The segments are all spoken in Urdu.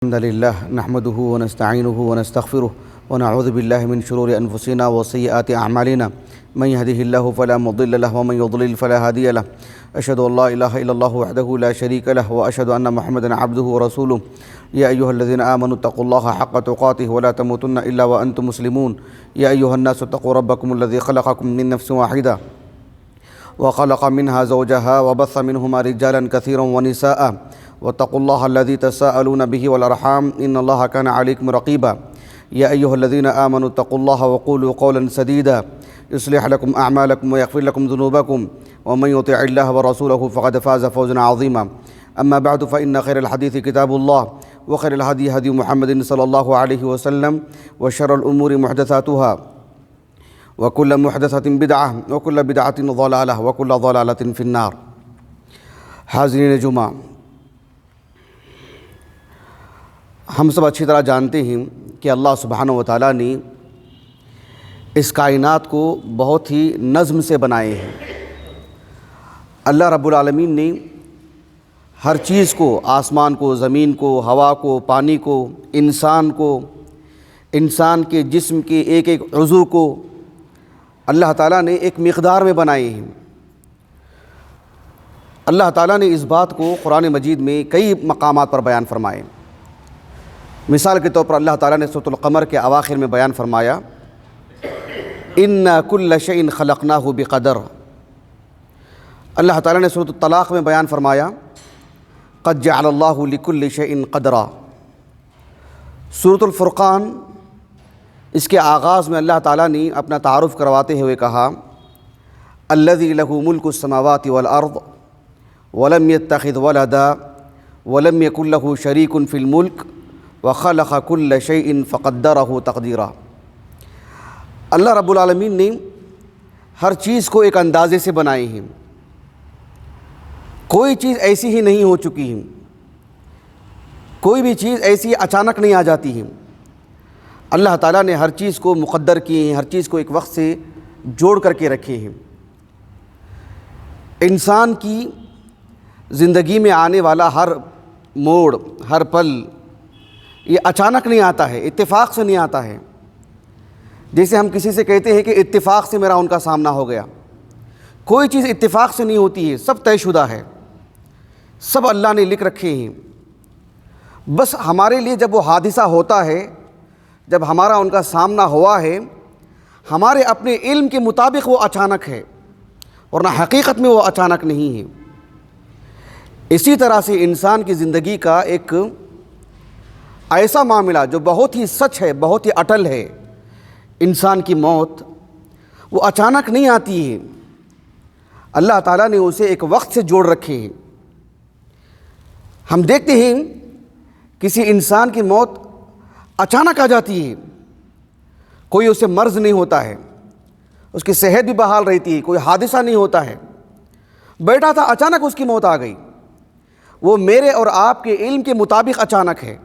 الحمد لله نحمده ونستعينه ونستغفره ونعوذ بالله من شرور أنفسنا وسيئات أعمالنا من يهده الله فلا مضل له ومن يضلل فلا هادي له أشهد أن لا إله إلا الله وحده لا شريك له وأشهد أن محمدا عبده ورسوله يا أيها الذين آمنوا اتقوا الله حق تقاته ولا تموتن إلا وأنتم مسلمون يا أيها الناس اتقوا ربكم الذي خلقكم من نفس واحدة وخلق منها زوجها وبث منهما رجالا كثيرا ونساء واتقوا الله الذي تساءلون به والأرحام إن الله كان عليكم رقيبا يا أيها الذين آمنوا اتقوا الله وقولوا قولا سديدا يصلح لكم أعمالكم ويغفر لكم ذنوبكم ومن يطع الله ورسوله فقد فاز فوزا عظيما أما بعد فإن خير الحديث كتاب الله وخير الهدي هدي محمد صلى الله عليه وسلم وشر الأمور محدثاتها وكل محدثة بدعة وكل بدعة ضلالة وكل ضلالة في النار. حاضرین جمعہ، ہم سب اچھی طرح جانتے ہیں کہ اللہ سبحانہ و تعالیٰ نے اس کائنات کو بہت ہی نظم سے بنائے ہیں. اللہ رب العالمین نے ہر چیز کو، آسمان کو، زمین کو، ہوا کو، پانی کو، انسان کے جسم کے ایک ایک عضو کو اللہ تعالیٰ نے ایک مقدار میں بنائے ہیں. اللہ تعالیٰ نے اس بات کو قرآن مجید میں کئی مقامات پر بیان فرمائے. مثال کے طور پر اللہ تعالیٰ نے سورۃ القمر کے اواخر میں بیان فرمایا اِنَّا كُلَّ شَيْءٍ خَلَقْنَاهُ بِقَدَرٍ. اللہ تعالیٰ نے سورۃ الطلاق میں بیان فرمایا قَدْ جَعَلَ اللَّهُ لِكُلِّ شَيْءٍ قَدْرًا. سورۃ الفرقان، اس کے آغاز میں اللہ تعالیٰ نے اپنا تعارف کرواتے ہوئے کہا الَّذِي لَهُ مُلْكُ السَّمَاوَاتِ وَالْأَرْضِ وَلَمْ يَتَّخِذْ وَلَدًا وَلَمْ يَكُنْ لَهُ شَرِيكٌ فِي الْمُلْكِ وَخَلَقَ كُلَّ شَيْءٍ فَقَدَّرَهُ تَقْدِيرًا. اللہ رب العالمین نے ہر چیز کو ایک اندازے سے بنائے ہیں. کوئی چیز ایسی ہی نہیں ہو چکی ہے، کوئی بھی چیز ایسی اچانک نہیں آ جاتی ہے. اللہ تعالیٰ نے ہر چیز کو مقدر کیے ہیں، ہر چیز کو ایک وقت سے جوڑ کر کے رکھے ہیں. انسان کی زندگی میں آنے والا ہر موڑ، ہر پل یہ اچانک نہیں آتا ہے، اتفاق سے نہیں آتا ہے. جیسے ہم کسی سے کہتے ہیں کہ اتفاق سے میرا ان کا سامنا ہو گیا. کوئی چیز اتفاق سے نہیں ہوتی ہے، سب طے شدہ ہے، سب اللہ نے لکھ رکھے ہیں. بس ہمارے لیے جب وہ حادثہ ہوتا ہے، جب ہمارا ان کا سامنا ہوا ہے، ہمارے اپنے علم کے مطابق وہ اچانک ہے، ورنہ حقیقت میں وہ اچانک نہیں ہے. اسی طرح سے انسان کی زندگی کا ایک ایسا معاملہ جو بہت ہی سچ ہے، بہت ہی اٹل ہے، انسان کی موت وہ اچانک نہیں آتی ہے. اللہ تعالیٰ نے اسے ایک وقت سے جوڑ رکھے ہیں. ہم دیکھتے ہیں کسی انسان کی موت اچانک آ جاتی ہے، کوئی اسے مرض نہیں ہوتا ہے، اس کی صحت بھی بحال رہتی ہے، کوئی حادثہ نہیں ہوتا ہے، بیٹھا تھا اچانک اس کی موت آ گئی. وہ میرے اور آپ کے علم کے مطابق اچانک ہے.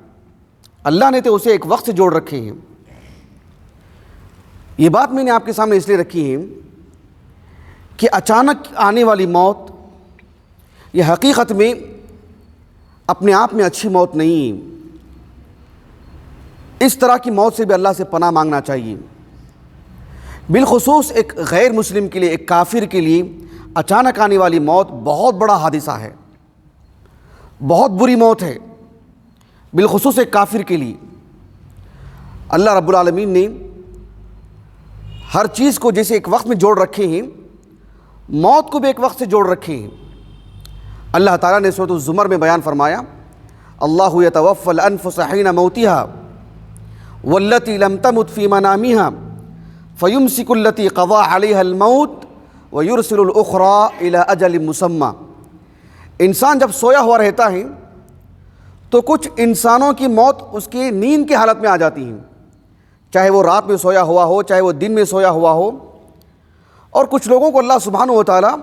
اللہ نے تو اسے ایک وقت سے جوڑ رکھے ہیں. یہ بات میں نے آپ کے سامنے اس لیے رکھی ہے کہ اچانک آنے والی موت یہ حقیقت میں اپنے آپ میں اچھی موت نہیں. اس طرح کی موت سے بھی اللہ سے پناہ مانگنا چاہیے. بالخصوص ایک غیر مسلم کے لیے، ایک کافر کے لیے اچانک آنے والی موت بہت بڑا حادثہ ہے، بہت بری موت ہے، بالخصوص ایک کافر کے لیے. اللہ رب العالمین نے ہر چیز کو جیسے ایک وقت میں جوڑ رکھے ہیں، موت کو بھی ایک وقت سے جوڑ رکھے ہیں. اللہ تعالیٰ نے سورۃ الزمر میں بیان فرمایا اللہ یتوفی الانفس حین موتها واللتی لم تمت فی منامها فیمسک التی قضى علیها الموت ویرسل الاخری الی اجل مسمى. انسان جب سویا ہوا رہتا ہے تو کچھ انسانوں کی موت اس کی نیند کی حالت میں آ جاتی ہیں، چاہے وہ رات میں سویا ہوا ہو، چاہے وہ دن میں سویا ہوا ہو. اور کچھ لوگوں کو اللہ سبحانہ و تعالیٰ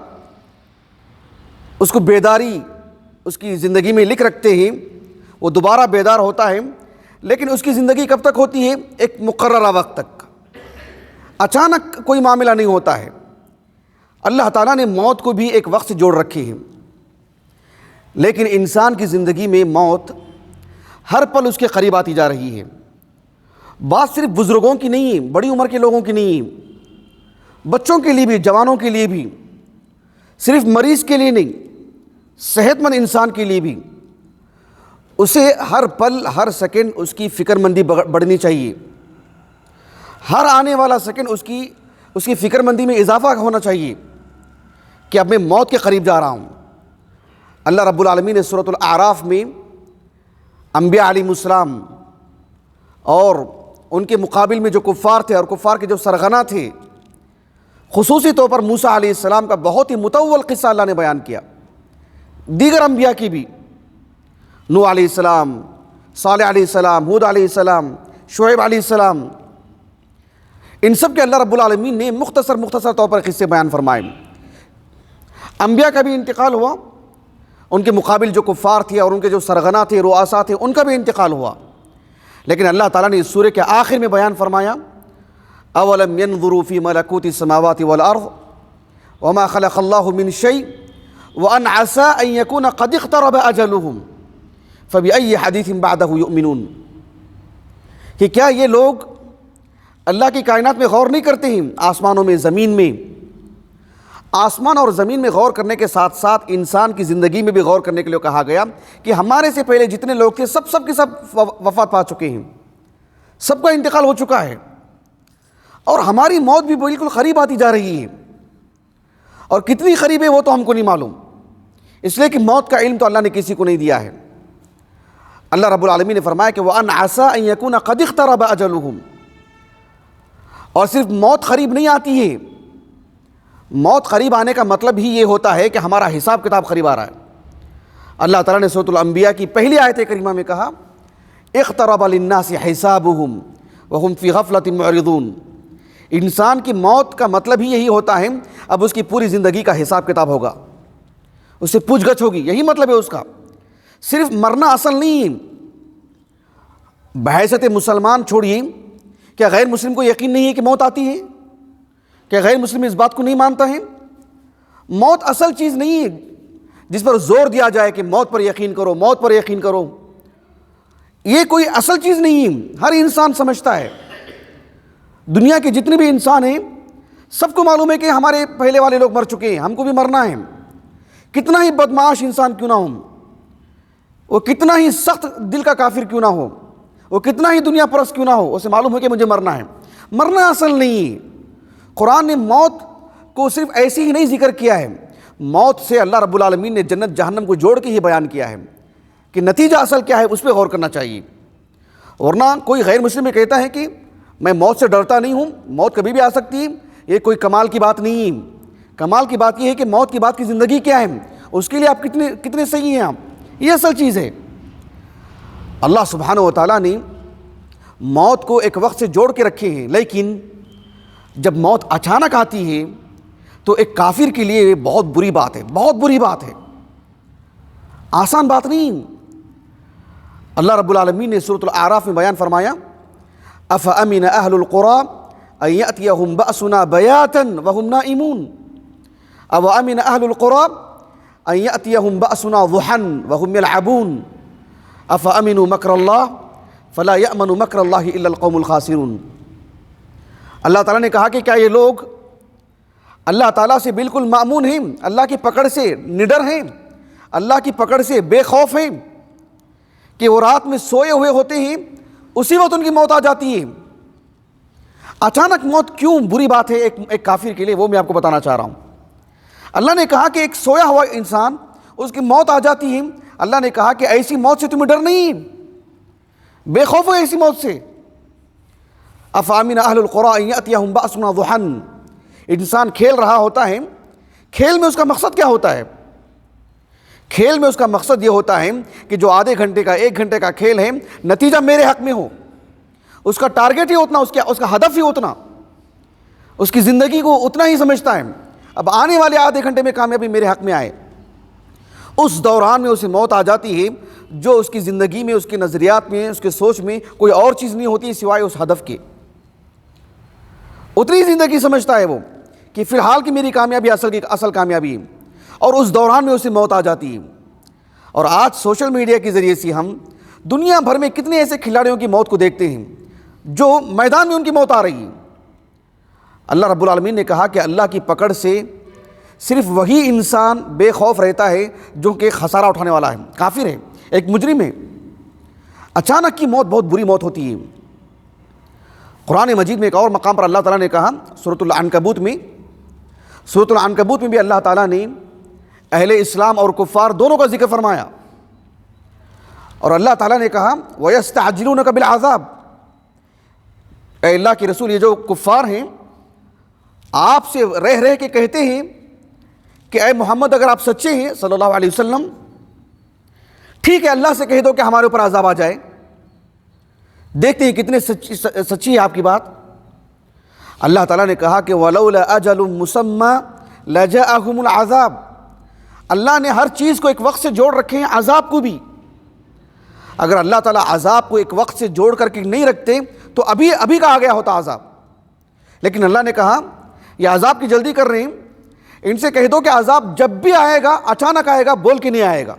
اس کو بیداری اس کی زندگی میں لکھ رکھتے ہیں، وہ دوبارہ بیدار ہوتا ہے، لیکن اس کی زندگی کب تک ہوتی ہے؟ ایک مقررہ وقت تک. اچانک کوئی معاملہ نہیں ہوتا ہے. اللہ تعالیٰ نے موت کو بھی ایک وقت سے جوڑ رکھے ہیں. لیکن انسان کی زندگی میں موت ہر پل اس کے قریب آتی جا رہی ہے۔ بات صرف بزرگوں کی نہیں ہے، بڑی عمر کے لوگوں کی نہیں ہے، بچوں کے لیے بھی، جوانوں کے لیے بھی، صرف مریض کے لیے نہیں، صحت مند انسان کے لیے بھی، اسے ہر پل ہر سیکنڈ اس کی فکر مندی بڑھنی چاہیے، ہر آنے والا سیکنڈ اس کی فکر مندی میں اضافہ ہونا چاہیے کہ اب میں موت کے قریب جا رہا ہوں۔ اللہ رب العالمین نے سورۃ الاعراف میں انبیاء علیہ السلام اور ان کے مقابل میں جو کفار تھے اور کفار کے جو سرغنہ تھے، خصوصی طور پر موسیٰ علیہ السلام کا بہت ہی مطول قصہ اللہ نے بیان کیا، دیگر انبیاء کی بھی، نوح علیہ السلام، صالح علیہ السلام، ہود علیہ السلام، شعیب علیہ السلام، ان سب کے اللہ رب العالمین نے مختصر طور پر قصے بیان فرمائے۔ انبیاء کا بھی انتقال ہوا، ان کے مقابل جو کفار تھے اور ان کے جو سرغنہ تھے، رؤساء تھے، ان کا بھی انتقال ہوا، لیکن اللہ تعالیٰ نے اس سورہ کے آخر میں بیان فرمایا اولم ينظروا في ملكوت السماوات والارض وما خلق الله من شيء وان عسى ان يكون قد اقترب اجلهم فبأي حديث بعده يؤمنون، کہ کیا یہ لوگ اللہ کی کائنات میں غور نہیں کرتے ہیں، آسمانوں میں، زمین میں؟ آسمان اور زمین میں غور کرنے کے ساتھ ساتھ انسان کی زندگی میں بھی غور کرنے کے لیے کہا گیا کہ ہمارے سے پہلے جتنے لوگ تھے سب کے سب وفات پا چکے ہیں، سب کا انتقال ہو چکا ہے، اور ہماری موت بھی بالکل قریب آتی جا رہی ہے، اور کتنی قریب ہے وہ تو ہم کو نہیں معلوم، اس لیے کہ موت کا علم تو اللہ نے کسی کو نہیں دیا ہے۔ اللہ رب العالمین نے فرمایا کہ وَأَنْ عَسَىٰ أَن يَكُونَ قَدِ اقْتَرَبَ أَجَلُهُمْ، اور صرف موت قریب نہیں آتی ہے، موت قریب آنے کا مطلب ہی یہ ہوتا ہے کہ ہمارا حساب کتاب قریب آ رہا ہے۔ اللہ تعالیٰ نے سورۃ الانبیاء کی پہلی آیت کریمہ میں کہا اقترب للناس حسابهم وهم في غفلة معرضون، انسان کی موت کا مطلب ہی یہی ہوتا ہے اب اس کی پوری زندگی کا حساب کتاب ہوگا، اس سے پوچھ گچھ ہوگی، یہی مطلب ہے اس کا، صرف مرنا اصل نہیں ہے۔ بحیثیت مسلمان چھوڑیے، کیا غیر مسلم کو یقین نہیں ہے کہ موت آتی ہے؟ کیا غیر مسلم اس بات کو نہیں مانتا ہے؟ موت اصل چیز نہیں ہے جس پر زور دیا جائے کہ موت پر یقین کرو، موت پر یقین کرو، یہ کوئی اصل چیز نہیں ہے، ہر انسان سمجھتا ہے۔ دنیا کے جتنے بھی انسان ہیں سب کو معلوم ہے کہ ہمارے پہلے والے لوگ مر چکے ہیں، ہم کو بھی مرنا ہے، کتنا ہی بدمعاش انسان کیوں نہ ہو، وہ کتنا ہی سخت دل کا کافر کیوں نہ ہو، وہ کتنا ہی دنیا پرست کیوں نہ ہو، اسے معلوم ہے کہ مجھے مرنا ہے۔ مرنا اصل نہیں ہے۔ قرآن نے موت کو صرف ایسی ہی نہیں ذکر کیا ہے، موت سے اللہ رب العالمین نے جنت جہنم کو جوڑ کے ہی بیان کیا ہے کہ نتیجہ اصل کیا ہے، اس پہ غور کرنا چاہیے۔ ورنہ کوئی غیر مسلم یہ کہتا ہے کہ میں موت سے ڈرتا نہیں ہوں، موت کبھی بھی آ سکتی ہے، یہ کوئی کمال کی بات نہیں ہے۔ کمال کی بات یہ ہے کہ موت کی بات کی زندگی کیا ہے، اس کے لیے آپ کتنے صحیح ہیں آپ، یہ اصل چیز ہے۔ اللہ سبحانہ و تعالیٰ نے موت کو ایک وقت سے جوڑ کے رکھے ہیں، لیکن جب موت اچانک آتی ہے تو ایک کافر کے لیے یہ بہت بری بات ہے، بہت بری بات ہے، آسان بات نہیں۔ اللہ رب العالمین نے سورۃ الاعراف میں بیان فرمایا افامن اہل القری ان یاتیہم باسنا بیاتا وهم نائمون او امن اہل القری ان یاتیہم باسنا ضحا وهم یلعبون افامنوا مکر اللہ فلا یامن مکر اللہ الا القوم الخاسرون۔ اللہ تعالیٰ نے کہا کہ کیا یہ لوگ اللہ تعالیٰ سے بالکل مأمون ہیں، اللہ کی پکڑ سے نڈر ہیں، اللہ کی پکڑ سے بے خوف ہیں کہ وہ رات میں سوئے ہوئے ہوتے ہیں، اسی وقت ان کی موت آ جاتی ہے۔ اچانک موت کیوں بری بات ہے ایک کافر کے لیے، وہ میں آپ کو بتانا چاہ رہا ہوں۔ اللہ نے کہا کہ ایک سویا ہوا انسان، اس کی موت آ جاتی ہے، اللہ نے کہا کہ ایسی موت سے تمہیں ڈر نہیں، بے خوف ہو ایسی موت سے۔ افامن اہل القری ان یاتیہم باسنا ضحا، انسان کھیل رہا ہوتا ہے، کھیل میں اس کا مقصد کیا ہوتا ہے؟ کھیل میں اس کا مقصد یہ ہوتا ہے کہ جو آدھے گھنٹے کا 1 گھنٹے کا کھیل ہے نتیجہ میرے حق میں ہو، اس کا ٹارگٹ ہی اتنا، اس کا ہدف ہی اتنا، اس کی زندگی کو اتنا ہی سمجھتا ہے، اب آنے والے آدھے گھنٹے میں کامیابی میرے حق میں آئے۔ اس دوران میں اسے موت آ جاتی ہے جو اس کی زندگی میں، اس کے نظریات میں، اس کے سوچ میں کوئی اور چیز نہیں ہوتی سوائے اس ہدف کے، اتنی زندگی سمجھتا ہے وہ کہ فی الحال کی میری کامیابی اصل کامیابی ہے، اور اس دوران میں اسے موت آ جاتی ہے۔ اور آج سوشل میڈیا کے ذریعے سے ہم دنیا بھر میں کتنے ایسے کھلاڑیوں کی موت کو دیکھتے ہیں جو میدان میں ان کی موت آ رہی ہے۔ اللہ رب العالمین نے کہا کہ اللہ کی پکڑ سے صرف وہی انسان بے خوف رہتا ہے جو کہ خسارہ اٹھانے والا ہے، کافر ہے، ایک مجرم ہے۔ اچانک کی موت بہت بری موت ہوتی ہے۔ قرآن مجید میں ایک اور مقام پر اللہ تعالیٰ نے کہا، سورۃ العنکبوت میں بھی اللہ تعالیٰ نے اہل اسلام اور کفار دونوں کا ذکر فرمایا، اور اللہ تعالیٰ نے کہا وَيَسْتَعْجِلُونَكَ بِالْعَذَابِ، اے اللہ کے رسول، یہ جو کفار ہیں آپ سے رہ رہ کے کہتے ہیں کہ اے محمد اگر آپ سچے ہیں صلی اللہ علیہ وسلم، ٹھیک ہے اللہ سے کہہ دو کہ ہمارے اوپر عذاب آ جائے۔ دیکھتے ہیں کتنے سچی ہے آپ کی بات۔ اللہ تعالیٰ نے کہا کہ وَلَوْلَا أَجَلٌ مُّسَمًّى لَجَاءَهُمُ الْعَذَابُ، اللہ نے ہر چیز کو ایک وقت سے جوڑ رکھے ہیں، عذاب کو بھی۔ اگر اللہ تعالیٰ عذاب کو ایک وقت سے جوڑ کر کے نہیں رکھتے تو ابھی کہا گیا ہوتا عذاب، لیکن اللہ نے کہا یہ عذاب کی جلدی کر رہے ہیں، ان سے کہہ دو کہ عذاب جب بھی آئے گا اچانک آئے گا، بول کے نہیں آئے گا۔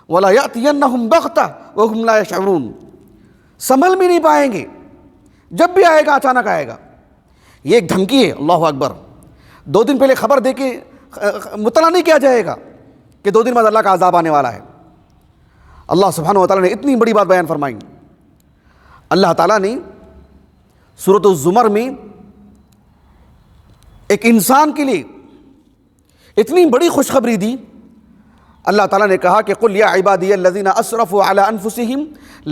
وَلَا يَأْتِيَنَّهُمْ بَغْتَةً وَهُمْ لَا يَشْعُرُونَ، سنبھل بھی نہیں پائیں گے، جب بھی آئے گا اچانک آئے گا۔ یہ ایک دھمکی ہے، اللہ اکبر۔ 2 دن پہلے خبر دے کے مطلع نہیں کیا جائے گا کہ 2 دن بعد اللہ کا عذاب آنے والا ہے۔ اللہ سبحانہ و تعالیٰ نے اتنی بڑی بات بیان فرمائی۔ اللہ تعالیٰ نے سورۃ الزمر میں ایک انسان کے لیے اتنی بڑی خوشخبری دی۔ اللہ تعالیٰ نے کہا کہ قُلْ يَا عِبَادِيَ الَّذِينَ أَسْرَفُوا عَلَىٰ أَنفُسِهِمْ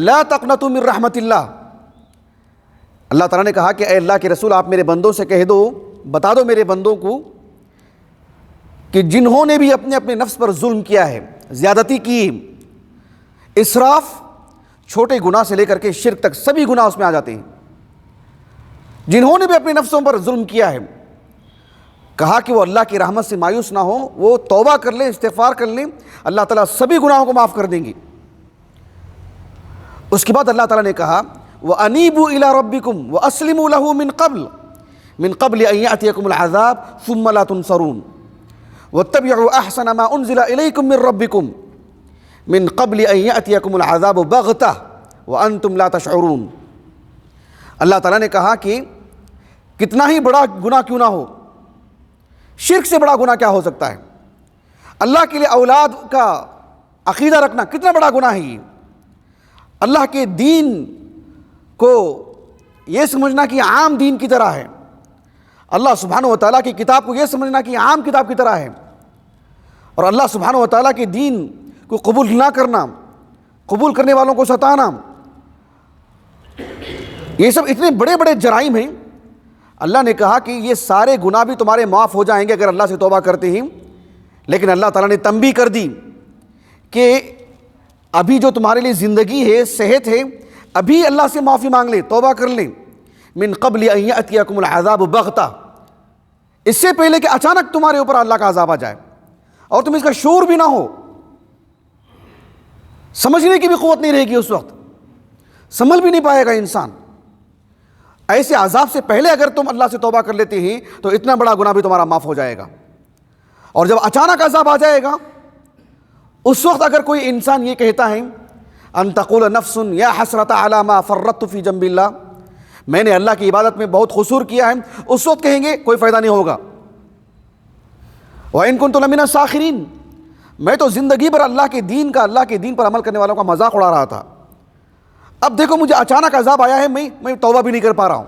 لَا تَقْنَطُوا مِن رَحْمَةِ اللَّهِ، اللہ تعالیٰ نے کہا کہ اے اللہ کے رسول آپ میرے بندوں سے کہہ دو، بتا دو میرے بندوں کو کہ جنہوں نے بھی اپنے نفس پر ظلم کیا ہے، زیادتی کی، اسراف، چھوٹے گناہ سے لے کر کے شرک تک سبھی گناہ اس میں آ جاتے ہیں، جنہوں نے بھی اپنے نفسوں پر ظلم کیا ہے، کہا کہ وہ اللہ کی رحمت سے مایوس نہ ہو، وہ توبہ کر لیں، استغفار کر لیں، اللہ تعالیٰ سبھی گناہوں کو معاف کر دیں گے۔ اس کے بعد اللہ تعالیٰ نے کہا وَأَنِيبُوا إِلَىٰ رَبِّكُمْ وَأَسْلِمُوا لَهُ مِن قَبْلِ أَن يَأْتِيَكُمُ الْعَذَابُ ثُمَّ لَا تُنصَرُونَ وَاتَّبِعُوا أَحْسَنَ مَا أُنزِلَ إِلَيْكُم مِّن رَّبِّكُم مِّن قَبْلِ أَن يَأْتِيَكُمُ الْعَذَابُ بَغْتَةً وَأَنتُمْ لَا تَشْعُرُونَ۔ اللہ تعالیٰ نے کہا کہ کتنا ہی بڑا گناہ کیوں نہ ہو، شرک سے بڑا گناہ کیا ہو سکتا ہے؟ اللہ کے لیے اولاد کا عقیدہ رکھنا کتنا بڑا گناہ ہے یہ۔ اللہ کے دین کو یہ سمجھنا کہ عام دین کی طرح ہے، اللہ سبحانہ و تعالیٰ کی کتاب کو یہ سمجھنا کہ عام کتاب کی طرح ہے، اور اللہ سبحانہ و تعالیٰ کے دین کو قبول نہ کرنا، قبول کرنے والوں کو ستانا، یہ سب اتنے بڑے بڑے جرائم ہیں۔ اللہ نے کہا کہ یہ سارے گناہ بھی تمہارے معاف ہو جائیں گے اگر اللہ سے توبہ کرتے ہیں، لیکن اللہ تعالیٰ نے تنبیہ کر دی کہ ابھی جو تمہارے لیے زندگی ہے، صحت ہے، ابھی اللہ سے معافی مانگ لیں، توبہ کر لیں، من قبل ان یأتیکم العذاب بغتہ، اس سے پہلے کہ اچانک تمہارے اوپر اللہ کا عذاب آ جائے اور تم اس کا شعور بھی نہ ہو، سمجھنے کی بھی قوت نہیں رہے گی، اس وقت سنبھل بھی نہیں پائے گا انسان۔ ایسے عذاب سے پہلے اگر تم اللہ سے توبہ کر لیتے ہیں تو اتنا بڑا گناہ بھی تمہارا معاف ہو جائے گا، اور جب اچانک عذاب آ جائے گا اس وقت اگر کوئی انسان یہ کہتا ہے ان تقول نفس یا حسرت علی ما فرطت فی جنب اللہ، میں نے اللہ کی عبادت میں بہت قصور کیا ہے، اس وقت کہیں گے کوئی فائدہ نہیں ہوگا۔ وَإِن كُنتُ لَمِنَ السَّاخِرِينَ، میں تو زندگی بھر اللہ کے دین پر عمل کرنے والوں کا مذاق اڑا رہا تھا، اب دیکھو مجھے اچانک عذاب آیا ہے، میں توبہ بھی نہیں کر پا رہا ہوں۔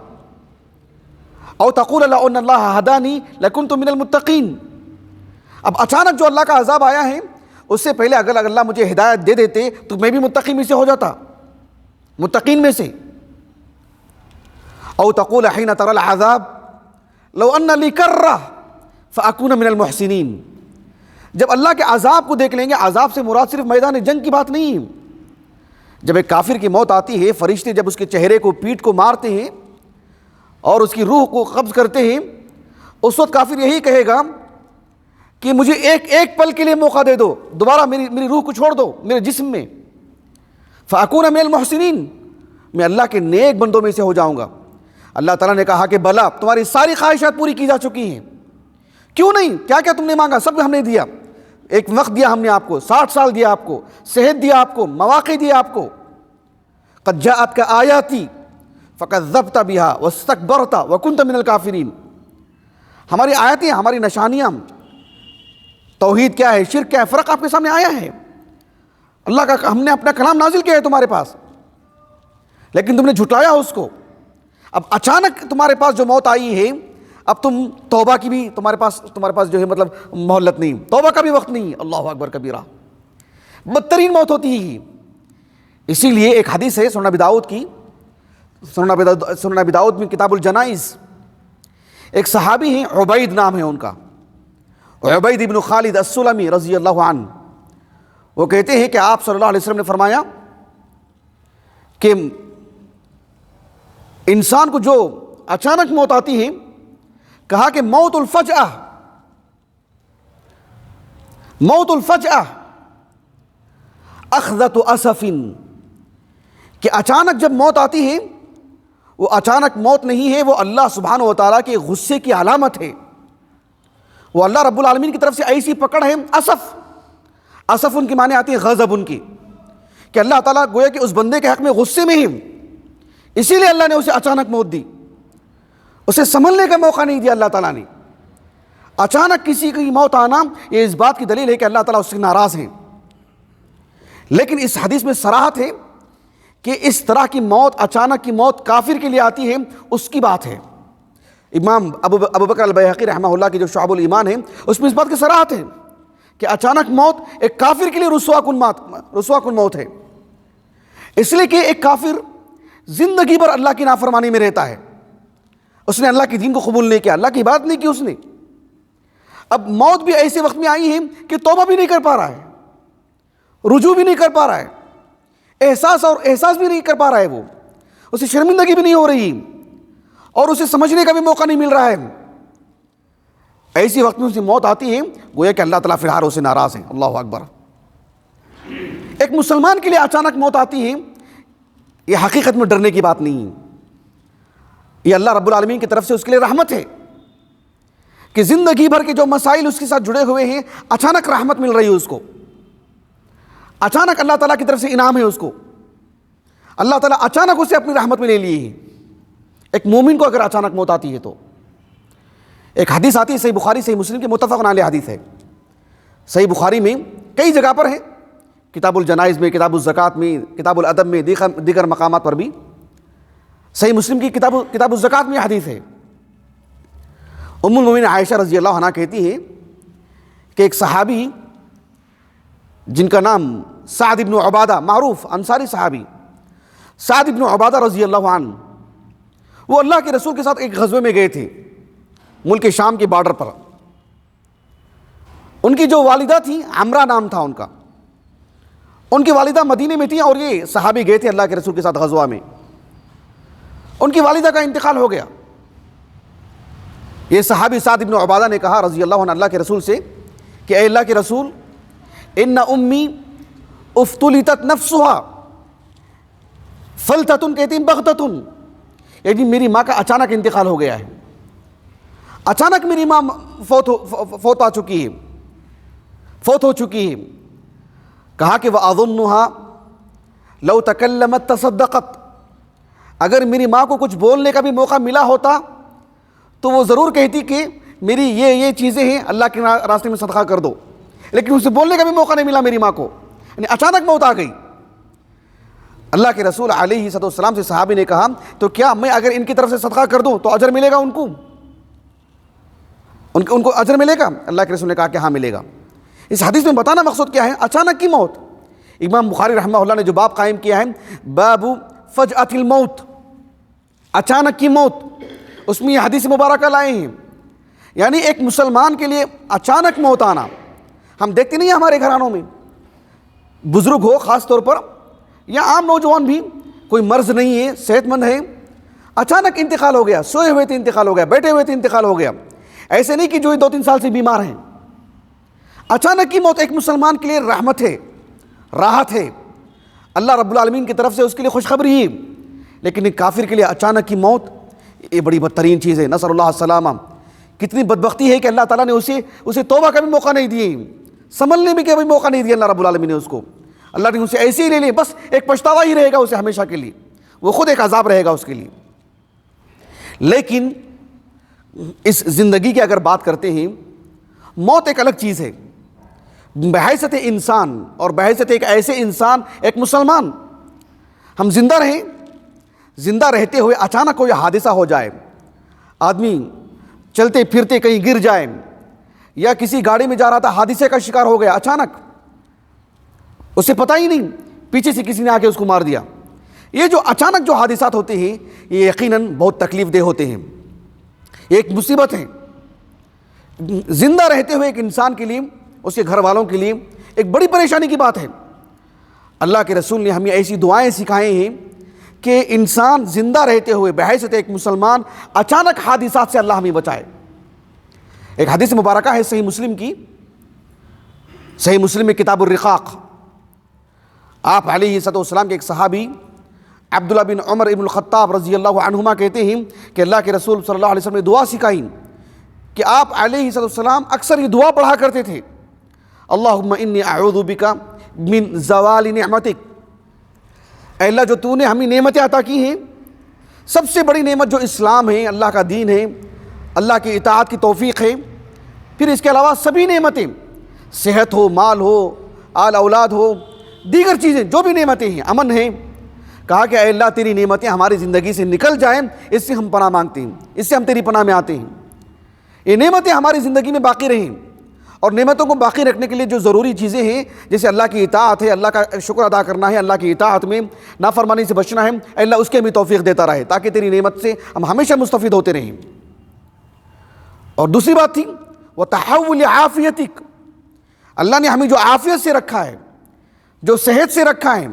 او تقول لو ان اللہ ہدانی لکنت من المتقین، اب اچانک جو اللہ کا عذاب آیا ہے اس سے پہلے اگر اللہ مجھے ہدایت دے دیتے تو میں بھی متقی میں سے ہو جاتا، متقین میں سے۔ او تقول حین تری العذاب لو ان لی کرہ فاکون من المحسنین، جب اللہ کے عذاب کو دیکھ لیں گے، عذاب سے مراد صرف میدان جنگ کی بات نہیں ہے، جب ایک کافر کی موت آتی ہے، فرشتے جب اس کے چہرے کو، پیٹھ کو مارتے ہیں اور اس کی روح کو قبض کرتے ہیں، اس وقت کافر یہی کہے گا کہ مجھے ایک پل کے لیے موقع دے دو، دوبارہ میری روح کو چھوڑ دو میرے جسم میں، فاکون من المحسنین، میں اللہ کے نیک بندوں میں سے ہو جاؤں گا۔ اللہ تعالیٰ نے کہا کہ بلا، تمہاری ساری خواہشات پوری کی جا چکی ہیں، کیوں نہیں، کیا کیا تم نے مانگا سب ہم نے دیا، ایک وقت دیا ہم نے آپ کو، 60 سال دیا آپ کو، صحت دیا آپ کو، مواقع دیا آپ کو، قد جاءتک آیاتی فکذبت بها واستکبرت وکنت من الکافرین، ہماری آیتیں، ہماری نشانیاں، توحید کیا ہے، شرک کیا ہے، فرق آپ کے سامنے آیا ہے، اللہ کا ہم نے اپنا کلام نازل کیا ہے تمہارے پاس، لیکن تم نے جھٹلایا اس کو۔ اب اچانک تمہارے پاس جو موت آئی ہے، اب تم توبہ کی بھی تمہارے پاس جو ہے مطلب مہلت نہیں، توبہ کا بھی وقت نہیں۔ اللہ اکبر کبیرہ، بدترین موت ہوتی ہے۔ اسی لیے ایک حدیث ہے سنن ابی داؤد کی، سنن ابی داؤد میں کتاب الجنائز، ایک صحابی ہیں عبید نام ہے ان کا، عبید ابن خالد السلمی رضی اللہ عنہ، وہ کہتے ہیں کہ آپ صلی اللہ علیہ وسلم نے فرمایا کہ انسان کو جو اچانک موت آتی ہے، کہا کہ موت الفجأہ، موت الفجأہ اخذۃ اسف، کہ اچانک جب موت آتی ہے وہ اچانک موت نہیں ہے، وہ اللہ سبحانہ و تعالیٰ کے غصے کی علامت ہے، وہ اللہ رب العالمین کی طرف سے ایسی پکڑ ہے۔ اسف، اسف ان کی معنی آتی ہے غضب ان کی، کہ اللہ تعالیٰ گویا کہ اس بندے کے حق میں غصے میں ہے، اسی لیے اللہ نے اسے اچانک موت دی، اسے سنبھلنے کا موقع نہیں دیا اللہ تعالیٰ نے۔ اچانک کسی کی موت آنا یہ اس بات کی دلیل ہے کہ اللہ تعالیٰ اس سے ناراض ہیں، لیکن اس حدیث میں صراحت ہے کہ اس طرح کی موت، اچانک کی موت کافر کے لیے آتی ہے، اس کی بات ہے۔ امام ابو بکر البیہقی رحمہ اللہ کی جو شعب الایمان ہے، اس میں اس بات کی صراحت ہے کہ اچانک موت ایک کافر کے لیے رسوا کن موت ہے، اس لیے کہ ایک کافر زندگی بھر اللہ کی نافرمانی میں رہتا ہے، اس نے اللہ کے دین کو قبول نہیں کیا، اللہ کی عبادت نہیں کی اس نے، اب موت بھی ایسے وقت میں آئی ہے کہ توبہ بھی نہیں کر پا رہا ہے، رجوع بھی نہیں کر پا رہا ہے، احساس بھی نہیں کر پا رہا ہے، وہ اسے شرمندگی بھی نہیں ہو رہی اور اسے سمجھنے کا بھی موقع نہیں مل رہا ہے۔ ایسی وقت میں اسے موت آتی ہے، گویا کہ اللہ تعالیٰ فی الحال اسے ناراض ہیں۔ اللہ اکبر۔ ایک مسلمان کے لیے اچانک موت آتی ہے، یہ حقیقت میں ڈرنے کی بات نہیں ہے، یہ اللہ رب العالمین کی طرف سے اس کے لیے رحمت ہے کہ زندگی بھر کے جو مسائل اس کے ساتھ جڑے ہوئے ہیں، اچانک رحمت مل رہی ہے اس کو، اچانک اللہ تعالیٰ کی طرف سے انعام ہے اس کو، اللہ تعالیٰ اچانک اسے اپنی رحمت میں لے لیے ہے۔ ایک مومن کو اگر اچانک موت آتی ہے تو ایک حدیث آتی ہے صحیح بخاری صحیح مسلم کی متفق علیہ حدیث ہے، صحیح بخاری میں کئی جگہ پر ہے، کتاب الجنائز میں، کتاب الزکوٰۃ میں، کتاب الادب میں، دیگر مقامات پر بھی، صحیح مسلم کی کتاب الزکوٰۃ میں حدیث ہے۔ ام المؤمنین عائشہ رضی اللہ عنہا کہتی ہے کہ ایک صحابی جن کا نام سعد ابن عبادہ، معروف انصاری صحابی سعد ابن عبادہ رضی اللہ عنہ، وہ اللہ کے رسول کے ساتھ ایک غزوے میں گئے تھے ملک شام کے بارڈر پر۔ ان کی جو والدہ تھی، عمرہ نام تھا ان کا، ان کی والدہ مدینے میں تھی اور یہ صحابی گئے تھے اللہ کے رسول کے ساتھ غزوہ میں۔ ان کی والدہ کا انتقال ہو گیا۔ یہ صحابی سعد ابن عبادہ نے کہا رضی اللہ عنہ اللہ کے رسول سے کہ اے اللہ کے رسول، ان امی افتلتت نفسها فلتتن، کہتی ہیں بغتتن، یعنی میری ماں کا اچانک انتقال ہو گیا ہے، اچانک میری ماں فوت ہو چکی ہے۔ کہا کہ وَأَظُنُّهَا لَوْ تَكَلَّمَتْ تَصَدَّقَتْ، اگر میری ماں کو کچھ بولنے کا بھی موقع ملا ہوتا تو وہ ضرور کہتی کہ میری یہ چیزیں ہیں، اللہ کے راستے میں صدقہ کر دو، لیکن اسے بولنے کا بھی موقع نہیں ملا میری ماں کو، یعنی اچانک موت آ گئی۔ اللہ کے رسول علیہ السلام سے صحابی نے کہا تو کیا میں اگر ان کی طرف سے صدقہ کر دوں تو اجر ملے گا ان کو اجر ملے گا؟ اللہ کے رسول نے کہا کہ ہاں ملے گا۔ اس حدیث میں بتانا مقصود کیا ہے؟ اچانک کی موت۔ امام بخاری رحمہ اللہ نے جو باب قائم کیا ہے، باب فجأۃ الموت، اچانک کی موت، اس میں یہ حدیث مبارکہ لائے ہیں، یعنی ایک مسلمان کے لیے اچانک موت آنا۔ ہم دیکھتے نہیں ہیں ہمارے گھرانوں میں، بزرگ ہو خاص طور پر یا عام نوجوان بھی، کوئی مرض نہیں ہے، صحت مند ہے، اچانک انتقال ہو گیا، سوئے ہوئے تھے انتقال ہو گیا، بیٹھے ہوئے تھے انتقال ہو گیا، ایسے نہیں کہ جو 2-3 سال سے بیمار ہیں۔ اچانک کی موت ایک مسلمان کے لیے رحمت ہے، راحت ہے، اللہ رب العالمین کی طرف سے اس کے لیے خوشخبری ہے، لیکن ایک کافر کے لیے اچانک کی موت یہ بڑی بدترین چیز ہے، نسأل اللہ السلامہ۔ کتنی بدبختی ہے کہ اللہ تعالیٰ نے اسے توبہ کا بھی موقع نہیں دیے، سنبھلنے بھی کا بھی موقع نہیں دیا اللہ رب العالمین نے اس کو۔ اللہ نے اسے ایسے ہی لے لیا، بس ایک پچھتاوا ہی رہے گا اسے ہمیشہ کے لیے، وہ خود ایک عذاب رہے گا اس کے لیے۔ لیکن اس زندگی کی اگر بات کرتے ہیں، موت ایک الگ چیز ہے۔ بحیثیت انسان اور بحیثیت ایک ایسے انسان، ایک مسلمان، ہم زندہ رہیں، زندہ رہتے ہوئے اچانک کوئی حادثہ ہو جائے، آدمی چلتے پھرتے کہیں گر جائے، یا کسی گاڑی میں جا رہا تھا حادثے کا شکار ہو گیا اچانک، اسے پتہ ہی نہیں، پیچھے سے کسی نے آ کے اس کو مار دیا۔ یہ جو اچانک جو حادثات ہوتے ہیں یہ یقیناً بہت تکلیف دہ ہوتے ہیں، یہ ایک مصیبت ہے۔ زندہ رہتے ہوئے ایک انسان کے لیے، اس کے گھر والوں کے لیے ایک بڑی پریشانی کی بات ہے۔ اللہ کے رسول نے ہمیں ایسی دعائیں سکھائے ہیں کہ انسان زندہ رہتے ہوئے بحیثیت ایک مسلمان اچانک حادثات سے اللہ ہمیں بچائے۔ ایک حدیث مبارکہ ہے صحیح مسلم کی، صحیح مسلم میں کتاب الرقاق، آپ علیہ السلام کے ایک صحابی عبداللہ بن عمر ابن الخطاب رضی اللہ عنہما کہتے ہیں کہ اللہ کے رسول صلی اللہ علیہ وسلم نے دعا سکھائی کہ آپ علیہ السلام اکثر یہ دعا پڑھا کرتے تھے، اللہم انی اعوذ بک من زوال نعمتک، اے اللہ جو تو نے ہمیں نعمتیں عطا کی ہیں، سب سے بڑی نعمت جو اسلام ہے، اللہ کا دین ہے، اللہ کی اطاعت کی توفیق ہے، پھر اس کے علاوہ سبھی نعمتیں، صحت ہو، مال ہو، آل اولاد ہو، دیگر چیزیں جو بھی نعمتیں ہیں، امن ہیں، کہا کہ اے اللہ تیری نعمتیں ہماری زندگی سے نکل جائیں، اس سے ہم پناہ مانگتے ہیں، اس سے ہم تیری پناہ میں آتے ہیں، یہ نعمتیں ہماری زندگی میں باقی رہیں۔ اور نعمتوں کو باقی رکھنے کے لیے جو ضروری چیزیں ہیں، جیسے اللہ کی اطاعت ہے، اللہ کا شکر ادا کرنا ہے، اللہ کی اطاعت میں نافرمانی سے بچنا ہے، اے اللہ اس کے ہمیں توفیق دیتا رہے تاکہ تیری نعمت سے ہم ہمیشہ مستفید ہوتے رہیں۔ اور دوسری بات تھی وَتَحَوُّلِ عَافِيَتِكَ، اللہ نے ہمیں جو عافیت سے رکھا ہے، جو صحت سے رکھا ہے،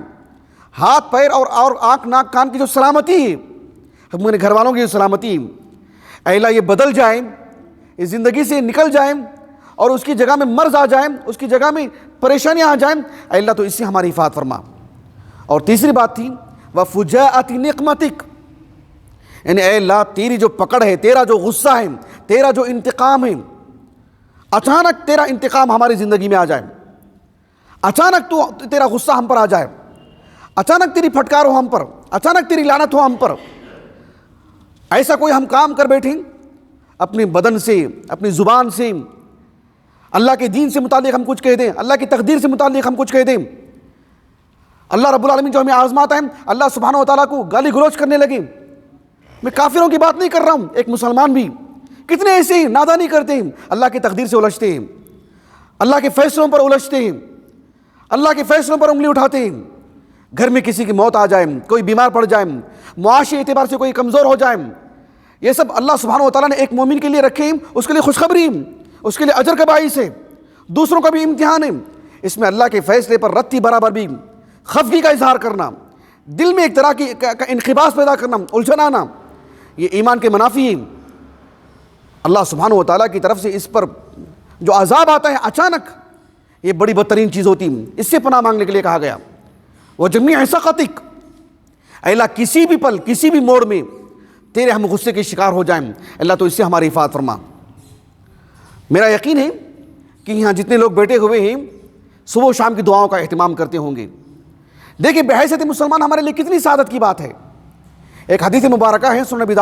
ہاتھ پیر اور آنکھ ناک کان کی جو سلامتی ہے، ہمارے گھر والوں کی جو سلامتی ہے، اے اللہ یہ بدل جائیں، اس زندگی سے نکل جائیں، اور اس کی جگہ میں مرض آ جائیں، اس کی جگہ میں پریشانیاں آ جائیں، اے اللہ تو اس سے ہماری حفاظت فرما۔ اور تیسری بات تھی وَفُجَاءَةِ نِقْمَتِكَ، یعنی اے اللہ تیری جو پکڑ ہے، تیرا جو غصہ ہے، تیرا جو انتقام ہے، اچانک تیرا انتقام ہماری زندگی میں آ جائے، اچانک تیرا غصہ ہم پر آ جائے، اچانک تیری پھٹکار ہو ہم پر، اچانک تیری لعنت ہو ہم پر، ایسا کوئی ہم کام کر بیٹھیں اپنے بدن سے، اپنی زبان سے، اللہ کے دین سے متعلق ہم کچھ کہہ دیں، اللہ کی تقدیر سے متعلق ہم کچھ کہہ دیں، اللہ رب العالمین جو ہمیں آزماتا ہے، اللہ سبحانہ و تعالیٰ کو گالی گلوچ کرنے لگے۔ میں کافروں کی بات نہیں کر رہا ہوں، ایک مسلمان بھی کتنے ایسے ہیں نادانی کرتے ہیں، اللہ کی تقدیر سے الجھتے ہیں، اللہ کے فیصلوں پر الجھتے ہیں، اللہ کے فیصلوں پر انگلی اٹھاتے ہیں، گھر میں کسی کی موت آ جائے، کوئی بیمار پڑ جائے، معاشی اعتبار سے کوئی کمزور ہو جائے، یہ سب اللہ سبحانہ و تعالیٰ نے ایک مومن کے لیے رکھے ہیں، اس کے لیے خوشخبری، اس کے لیے اجر کا باعث ہے، دوسروں کا بھی امتحان ہے۔ اس میں اللہ کے فیصلے پر رتی برابر بھی خفگی کا اظہار کرنا، دل میں ایک طرح کی انقباض پیدا کرنا، الجھن آنا، یہ ایمان کے منافی ہیں۔ اللہ سبحانہ و تعالیٰ کی طرف سے اس پر جو عذاب آتا ہے اچانک، یہ بڑی بدترین چیز ہوتی ہے، اس سے پناہ مانگنے کے لیے کہا گیا۔ وَجَمِيعِ سَخَطِكَ، اے اللہ کسی بھی پل، کسی بھی موڑ میں تیرے ہم غصے کے شکار ہو جائیں، اللہ تو اس سے ہماری حفاظت فرما۔ میرا یقین ہے کہ یہاں جتنے لوگ بیٹھے ہوئے ہیں صبح و شام کی دعاؤں کا اہتمام کرتے ہوں گے۔ دیکھیں بحیثیت مسلمان ہمارے لیے کتنی سعادت کی بات ہے۔ ایک حدیث مبارکہ ہے سنن ابی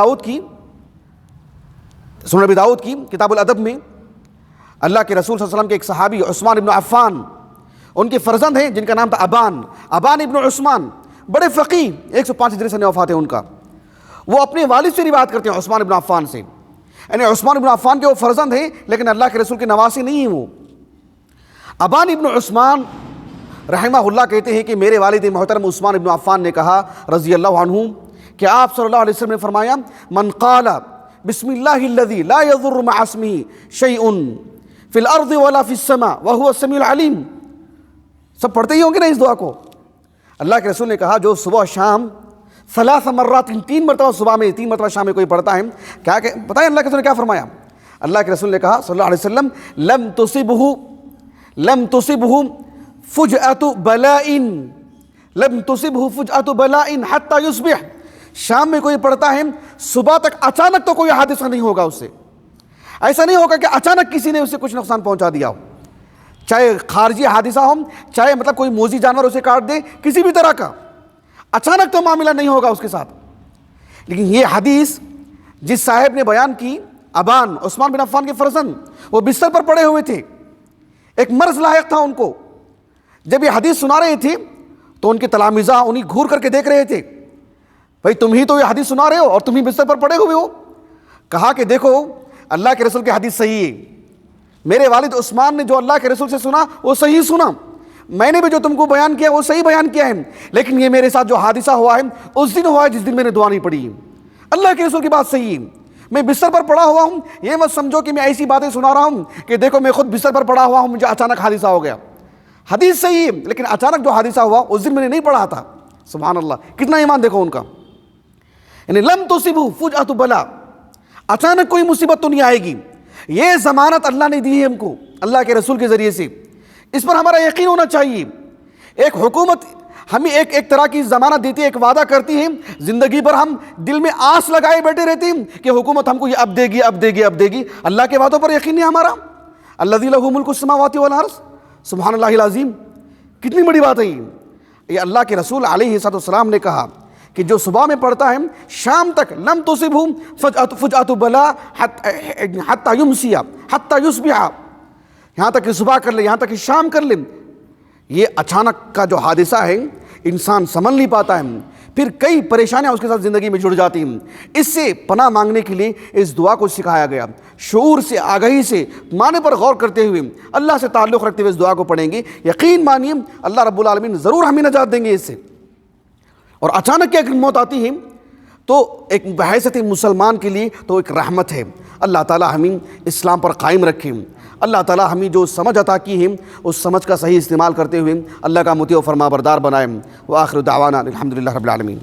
داؤد کی کتاب الادب میں، اللہ کے رسول صلی اللہ علیہ وسلم کے ایک صحابی عثمان ابن عفان، ان کے فرزند ہیں جن کا نام تھا ابان ابن عثمان، بڑے فقیہ، 105 ہجری سے وفات ہے ان کا، وہ اپنے والد سے روایت کرتے ہیں عثمان ابن عفان سے، یعنی عثمان ابن عفان کے وہ فرزند ہیں لیکن اللہ کے رسول کے نواسے نہیں ہیں۔ وہ ابان ابن عثمان رحمہ اللہ کہتے ہیں کہ میرے والد محترم عثمان ابن عفان نے کہا رضی اللہ عنہ کہ آپ صلی اللہ علیہ وسلم نے فرمایا من قال بسم اللہ الذی لا یضر مع اسمہ شیء فی الارض ولا فی السماء وهو السمیع العلیم، سب پڑھتے ہی ہوں گے نا اس دعا کو۔ اللہ کے رسول نے کہا جو صبح شام 3 مرات، 3 مرتبہ صبح میں 3 مرتبہ شام میں کوئی پڑھتا ہے، کیا کہ پتہ ہے اللہ کے رسول نے کیا فرمایا؟ اللہ کے رسول نے کہا صلی اللہ علیہ وسلم لم تصبہ فجأة بلاء حتى یصبح، شام میں کوئی پڑھتا ہے صبح تک اچانک تو کوئی حادثہ نہیں ہوگا اس سے، ایسا نہیں ہوگا کہ اچانک کسی نے اسے کچھ نقصان پہنچا دیا ہو، چاہے خارجی حادثہ ہو، چاہے مطلب کوئی موذی جانور اسے کاٹ دے، کسی بھی طرح کا اچانک تو معاملہ نہیں ہوگا اس کے ساتھ۔ لیکن یہ حدیث جس صاحب نے بیان کی، ابان عثمان بن عفان کے فرزند، وہ بستر پر پڑے ہوئے تھے، ایک مرض لاحق تھا ان کو۔ جب یہ حدیث سنا رہے تھے تو ان کے تلامذہ انہیں گھور کر کے دیکھ رہے تھے، بھائی تم ہی تو یہ حدیث سنا رہے ہو اور تم ہی بستر پر پڑے ہوئے ہو۔ کہا کہ دیکھو اللہ کے رسول کی حدیث صحیح ہے، میرے والد عثمان نے جو اللہ کے رسول سے سنا وہ صحیح سنا، میں نے بھی جو تم کو بیان کیا وہ صحیح بیان کیا ہے، لیکن یہ میرے ساتھ جو حادثہ ہوا ہے اس دن ہوا ہے جس دن میں نے دعا نہیں پڑھی۔ اللہ کے رسول کی بات صحیح ہے، میں بستر پر پڑا ہوا ہوں، یہ مت سمجھو کہ میں ایسی باتیں سنا رہا ہوں کہ دیکھو میں خود بستر پر پڑا ہوا ہوں، مجھے اچانک حادثہ ہو گیا۔ حدیث صحیح ہے لیکن اچانک جو حادثہ ہوا اس دن میں نے نہیں پڑھا تھا۔ سبحان اللہ، کتنا ایمان دیکھو ان کا، یعنی لم تصبہ فجأۃ بلا، اچانک کوئی مصیبت تو نہیں آئے گی، یہ ضمانت اللہ نے دی ہے ہم کو اللہ کے رسول کے ذریعے سے، اس پر ہمارا یقین ہونا چاہیے۔ ایک حکومت ہمیں ایک طرح کی ضمانت دیتی ہے، ایک وعدہ کرتی ہے، زندگی پر ہم دل میں آس لگائے بیٹھے رہتے ہیں کہ حکومت ہم کو یہ اب دے گی اب دے گی اب دے گی، اللہ کے وعدوں پر یقین نہیں ہمارا۔ الذی لہ ملک السماوات والارض، سبحان اللہ العظیم، کتنی بڑی بات ہے یہ۔ اللہ کے رسول علیہ السلام نے کہا کہ جو صبح میں پڑھتا ہے شام تک لم تصبہ فجأۃ بلا حتی یمسی حتی یصبح، یہاں تک کہ صبح کر لے، یہاں تک کہ شام کر لے، یہ اچانک کا جو حادثہ ہے انسان سنبھل نہیں پاتا ہے، پھر کئی پریشانیاں اس کے ساتھ زندگی میں جڑ جاتی ہیں۔ اس سے پناہ مانگنے کے لیے اس دعا کو سکھایا گیا، شعور سے، آگہی سے، معنی پر غور کرتے ہوئے، اللہ سے تعلق رکھتے ہوئے اس دعا کو پڑھیں گے، یقین مانیے اللہ رب العالمین ضرور ہمیں نجات دیں گے اس سے۔ اور اچانک کی اگر موت آتی ہے تو ایک بحیثیت مسلمان کے لیے تو ایک رحمت ہے۔ اللہ تعالیٰ ہمیں اسلام پر قائم رکھے، اللہ تعالیٰ ہمیں جو سمجھ عطا کی ہے اس سمجھ کا صحیح استعمال کرتے ہوئے اللہ کا مطیع و فرما بردار بنائے۔ وآخر دعوانا الحمدللہ رب العالمین۔